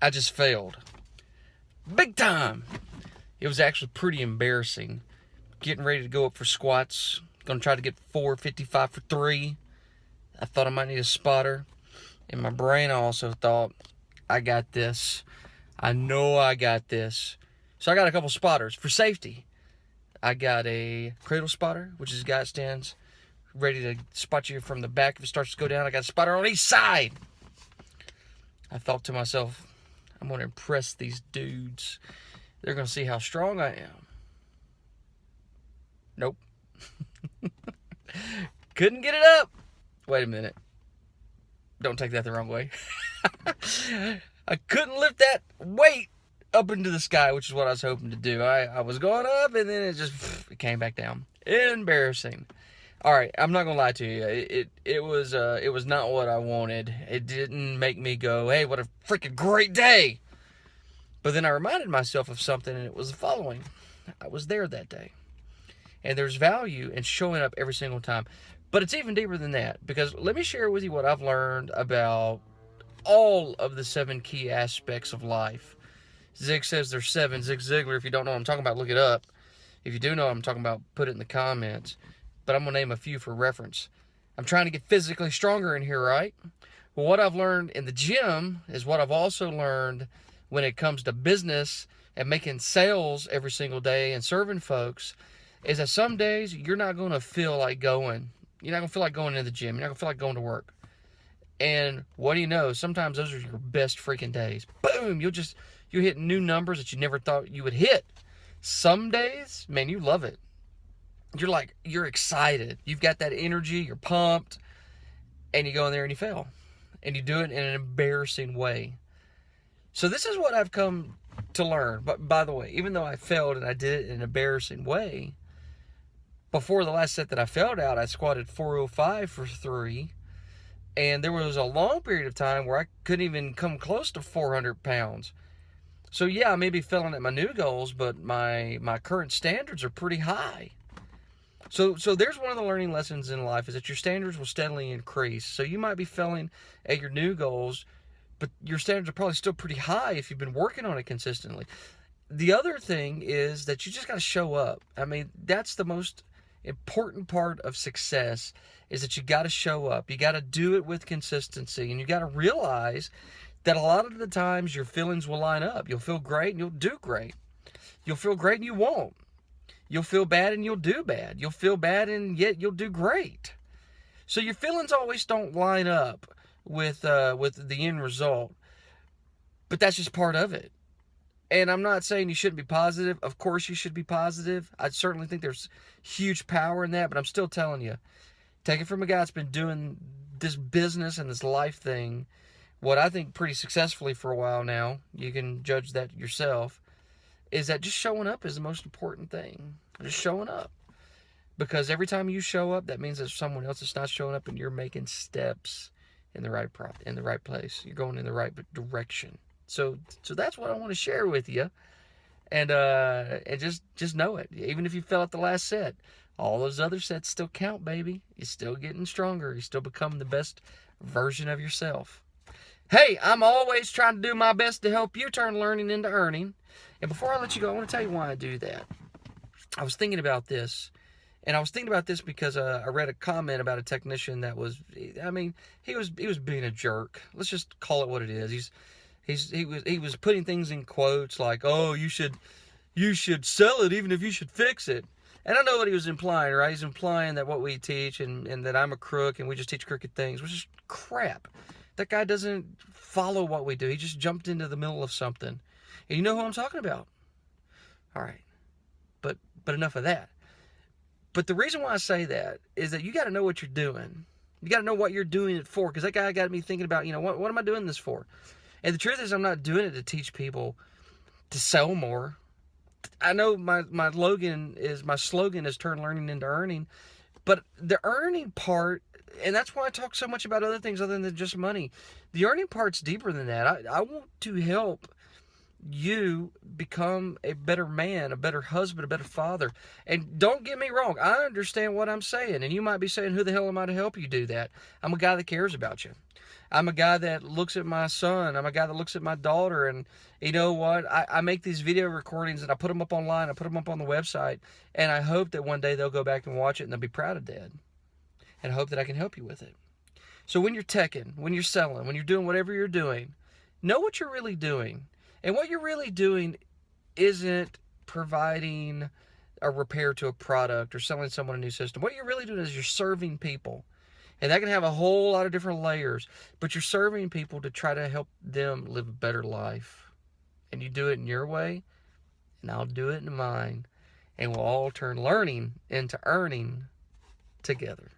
I just failed. Big time. It was actually pretty embarrassing. Getting ready to go up for squats. Gonna try to get 455 for 3. I thought I might need a spotter. In my brain, I also thought, I got this. I know I got this. So I got a couple spotters for safety. I got a cradle spotter, which is a guy that stands ready to spot you from the back if it starts to go down. I got a spotter on each side. I thought to myself, I'm going to impress these dudes. They're going to see how strong I am. Nope. Couldn't get it up. Wait a minute. Don't take that the wrong way. I couldn't lift that weight up into the sky, which is what I was hoping to do. I was going up, and then it came back down. Embarrassing. All right, I'm not gonna lie to you. It was not what I wanted. It didn't make me go, hey, what a freaking great day. But then I reminded myself of something, and it was the following. I was there that day. And there's value in showing up every single time. But it's even deeper than that, because let me share with you what I've learned about all of the 7 key aspects of life. Zig says there's 7. Zig Ziglar, if you don't know what I'm talking about, look it up. If you do know what I'm talking about, put it in the comments. But I'm going to name a few for reference. I'm trying to get physically stronger in here, right? Well, what I've learned in the gym is what I've also learned when it comes to business and making sales every single day and serving folks, is that some days you're not going to feel like going. You're not going to feel like going to the gym. You're not going to feel like going to work. And what do you know? Sometimes those are your best freaking days. Boom! You're hitting new numbers that you never thought you would hit. Some days, man, you love it. You're excited. You've got that energy. You're pumped. And you go in there and you fail. And you do it in an embarrassing way. So this is what I've come to learn. But by the way, even though I failed and I did it in an embarrassing way, before the last set that I failed out, I squatted 405 for 3. And there was a long period of time where I couldn't even come close to 400 pounds. So yeah, I may be failing at my new goals, but my current standards are pretty high. So there's one of the learning lessons in life, is that your standards will steadily increase. So you might be failing at your new goals, but your standards are probably still pretty high if you've been working on it consistently. The other thing is that you just got to show up. I mean, that's the most important part of success, is that you got to show up. You got to do it with consistency, and you got to realize that a lot of the times your feelings will line up. You'll feel great and you'll do great. You'll feel great and you won't. You'll feel bad and you'll do bad. You'll feel bad and yet you'll do great. So your feelings always don't line up with the end result. But that's just part of it. And I'm not saying you shouldn't be positive. Of course you should be positive. I certainly think there's huge power in that. But I'm still telling you, take it from a guy that's been doing this business and this life thing, what I think pretty successfully for a while now, you can judge that yourself, is that just showing up is the most important thing. Just showing up. Because every time you show up, that means that someone else is not showing up, and you're making steps in the right place. You're going in the right direction. So that's what I want to share with you. And just know it. Even if you fell at the last set, all those other sets still count, baby. You're still getting stronger. You're still becoming the best version of yourself. Hey, I'm always trying to do my best to help you turn learning into earning. And before I let you go, I want to tell you why I do that. I was thinking about this. And I was thinking about this because I read a comment about a technician that was, I mean, he was being a jerk. Let's just call it what it is. He was putting things in quotes like, oh, you should sell it even if you should fix it. And I know what he was implying, right? He's implying that what we teach and that I'm a crook and we just teach crooked things, which is crap. That guy doesn't follow what we do. He just jumped into the middle of something. And you know who I'm talking about. All right. But enough of that. But the reason why I say that is that you got to know what you're doing. You got to know what you're doing it for. Because that guy got me thinking about, what am I doing this for? And the truth is, I'm not doing it to teach people to sell more. I know my slogan is turn learning into earning. But the earning part, and that's why I talk so much about other things other than just money. The earning part's deeper than that. I want to help you become a better man, a better husband, a better father. And don't get me wrong, I understand what I'm saying. And you might be saying, who the hell am I to help you do that? I'm a guy that cares about you. I'm a guy that looks at my son. I'm a guy that looks at my daughter. And you know what? I make these video recordings and I put them up online. I put them up on the website. And I hope that one day they'll go back and watch it and they'll be proud of Dad. And I hope that I can help you with it. So when you're teching, when you're selling, when you're doing whatever you're doing, know what you're really doing. And what you're really doing isn't providing a repair to a product or selling someone a new system. What you're really doing is you're serving people. And that can have a whole lot of different layers, but you're serving people to try to help them live a better life. And you do it in your way, and I'll do it in mine. And we'll all turn learning into earning together.